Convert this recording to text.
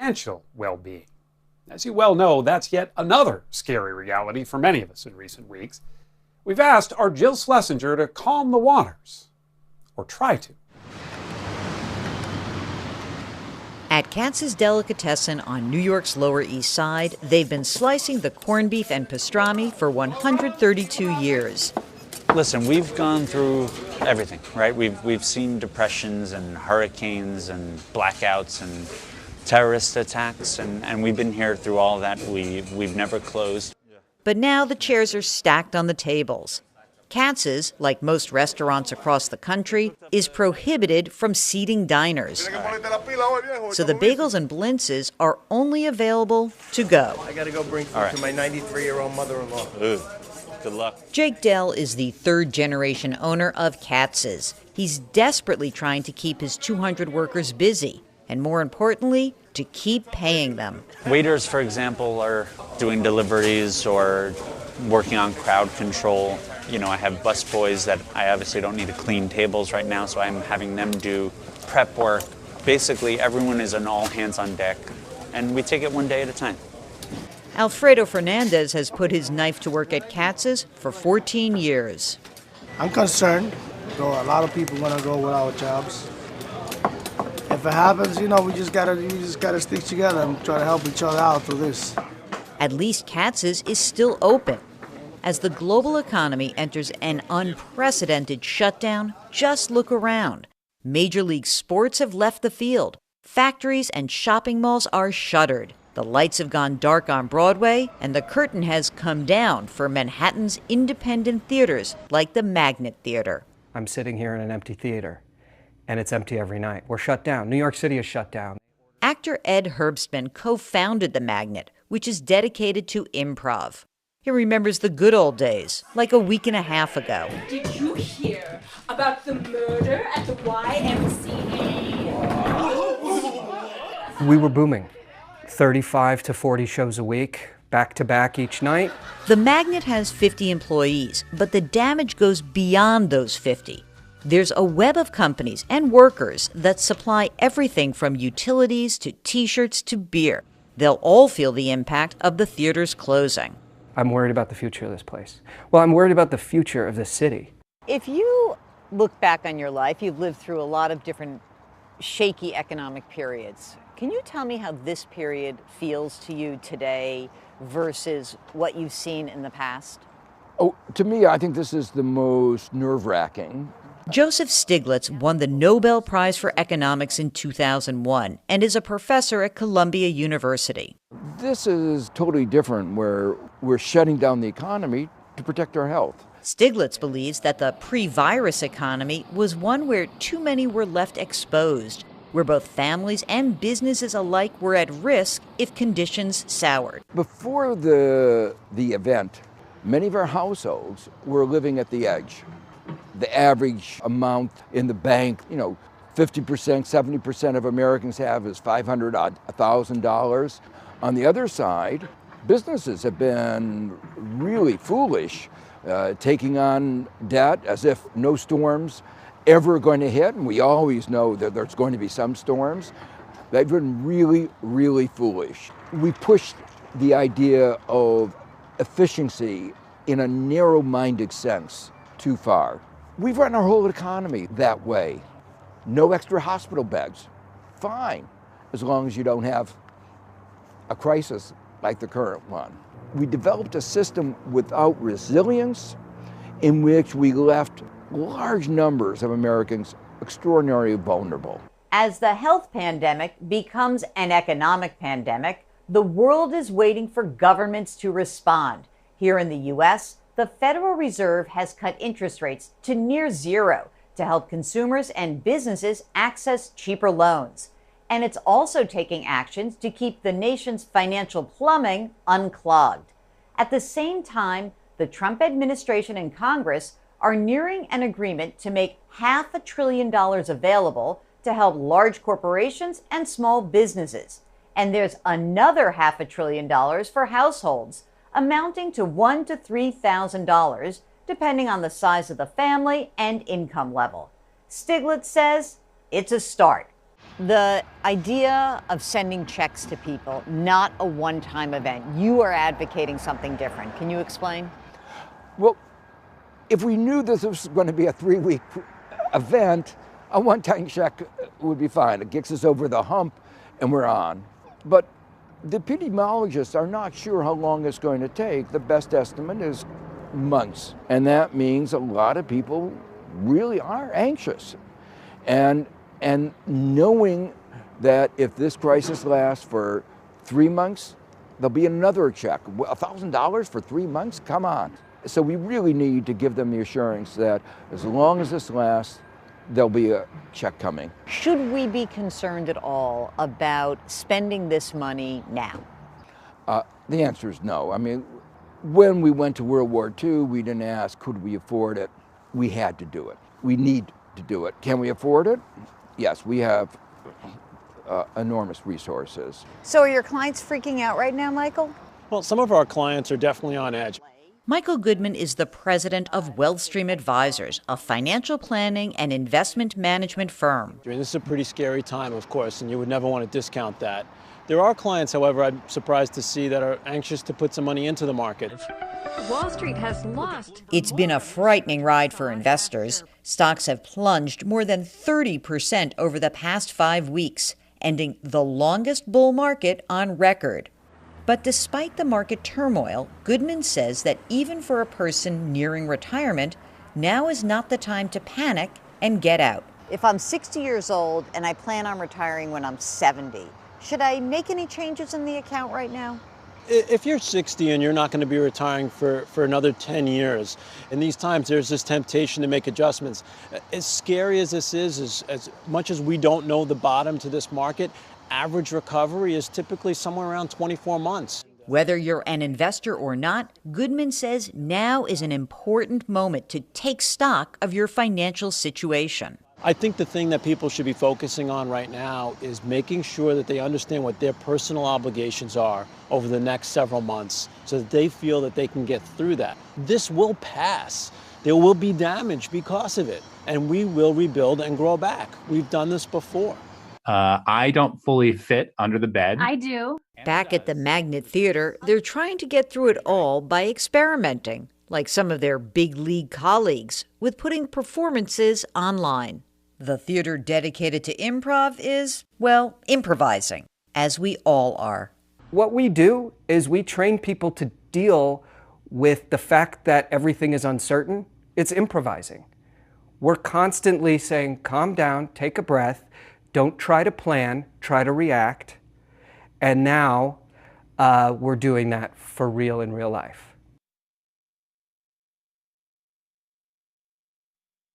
financial well-being. As you well know, that's yet another scary reality for many of us in recent weeks. We've asked our Jill Schlesinger to calm the waters, or try to. At Katz Delicatessen on New York's Lower East Side, they've been slicing the corned beef and pastrami for 132 years. Listen, we've gone through everything, right? We've seen depressions and hurricanes and blackouts and terrorist attacks, and we've been here through all of that. We've never closed. But now the chairs are stacked on the tables. Katz's, like most restaurants across the country, is prohibited from seating diners. So the bagels and blintzes are only available to go. I gotta go bring food to my 93-year-old mother-in-law. Ooh, good luck. Jake Dell is the third-generation owner of Katz's. He's desperately trying to keep his 200 workers busy, and more importantly, to keep paying them. Waiters, for example, are doing deliveries or working on crowd control. You know, I have busboys that I obviously don't need to clean tables right now, so I'm having them do prep work. Basically, everyone is an all hands on deck, and we take it one day at a time. Alfredo Fernandez has put his knife to work at Katz's for 14 years. I'm concerned, though a lot of people want to go without jobs. If it happens, you know, we just gotta stick together and try to help each other out through this. At least Katz's is still open. As the global economy enters an unprecedented shutdown, just look around. Major League Sports have left the field. Factories and shopping malls are shuttered. The lights have gone dark on Broadway, and the curtain has come down for Manhattan's independent theaters like the Magnet Theater. I'm sitting here in an empty theater, and it's empty every night. We're shut down. New York City is shut down. Actor Ed Herbstman co-founded the Magnet, which is dedicated to improv. He remembers the good old days, like a week and a half ago. Did you hear about the murder at the YMCA? We were booming. 35 to 40 shows a week, back to back each night. The Magnet has 50 employees, but the damage goes beyond those 50. There's a web of companies and workers that supply everything from utilities to T-shirts to beer. They'll all feel the impact of the theater's closing. I'm worried about the future of this place. Well, I'm worried about the future of this city. If you look back on your life, you've lived through a lot of different shaky economic periods. Can you tell me how this period feels to you today versus what you've seen in the past? Oh, to me, I think this is the most nerve-wracking. Joseph Stiglitz won the Nobel Prize for Economics in 2001 and is a professor at Columbia University. This is totally different, where we're shutting down the economy to protect our health. Stiglitz believes that the pre-virus economy was one where too many were left exposed, where both families and businesses alike were at risk if conditions soured. Before the event, many of our households were living at the edge. The average amount in the bank, 50%, 70% of Americans have is $500,000. On the other side, businesses have been really foolish, taking on debt as if no storms ever going to hit, and we always know that there's going to be some storms. They've been really, really foolish. We pushed the idea of efficiency in a narrow-minded sense too far. We've run our whole economy that way. No extra hospital beds. Fine, as long as you don't have a crisis like the current one. We developed a system without resilience in which we left large numbers of Americans extraordinarily vulnerable. As the health pandemic becomes an economic pandemic, the world is waiting for governments to respond. Here in the U.S., the Federal Reserve has cut interest rates to near zero to help consumers and businesses access cheaper loans. And it's also taking actions to keep the nation's financial plumbing unclogged. At the same time, the Trump administration and Congress are nearing an agreement to make $500 billion available to help large corporations and small businesses. And there's another $500 billion for households, amounting to $1,000 to $3,000, depending on the size of the family and income level. Stiglitz says it's a start. The idea of sending checks to people, not a one-time event. You are advocating something different. Can you explain? Well, if we knew this was going to be a 3-week event, a one-time check would be fine. It gets us over the hump and we're on. But the epidemiologists are not sure how long it's going to take. The best estimate is months. And that means a lot of people really are anxious. And knowing that if this crisis lasts for 3 months, there'll be another check. $1,000 for 3 months? Come on. So we really need to give them the assurance that as long as this lasts, there'll be a check coming. Should we be concerned at all about spending this money now? The answer is no. I mean, when we went to World War II, we didn't ask, could we afford it? We had to do it. We need to do it. Can we afford it? Yes, we have enormous resources. So are your clients freaking out right now, Michael? Well, some of our clients are definitely on edge. Michael Goodman is the president of Wealthstream Advisors, a financial planning and investment management firm. This is a pretty scary time, of course, and you would never want to discount that. There are clients, however, I'm surprised to see, that are anxious to put some money into the market. Wall Street has lost. It's been a frightening ride for investors. Stocks have plunged more than 30% over the past 5 weeks, ending the longest bull market on record. But despite the market turmoil, Goodman says that even for a person nearing retirement, now is not the time to panic and get out. If I'm 60 years old and I plan on retiring when I'm 70, should I make any changes in the account right now? If you're 60 and you're not going to be retiring for another 10 years, in these times there's this temptation to make adjustments. As scary as this is, as much as we don't know the bottom to this market, average recovery is typically somewhere around 24 months. Whether you're an investor or not, Goodman says now is an important moment to take stock of your financial situation. I think the thing that people should be focusing on right now is making sure that they understand what their personal obligations are over the next several months so that they feel that they can get through that. This will pass. There will be damage because of it, and we will rebuild and grow back. We've done this before. I don't fully fit under the bed. I do. Back at the Magnet Theater, they're trying to get through it all by experimenting, like some of their big league colleagues, with putting performances online. The theater dedicated to improv is, well, improvising, as we all are. What we do is we train people to deal with the fact that everything is uncertain. It's improvising. We're constantly saying, calm down, take a breath, don't try to plan, try to react. And now we're doing that for real in real life.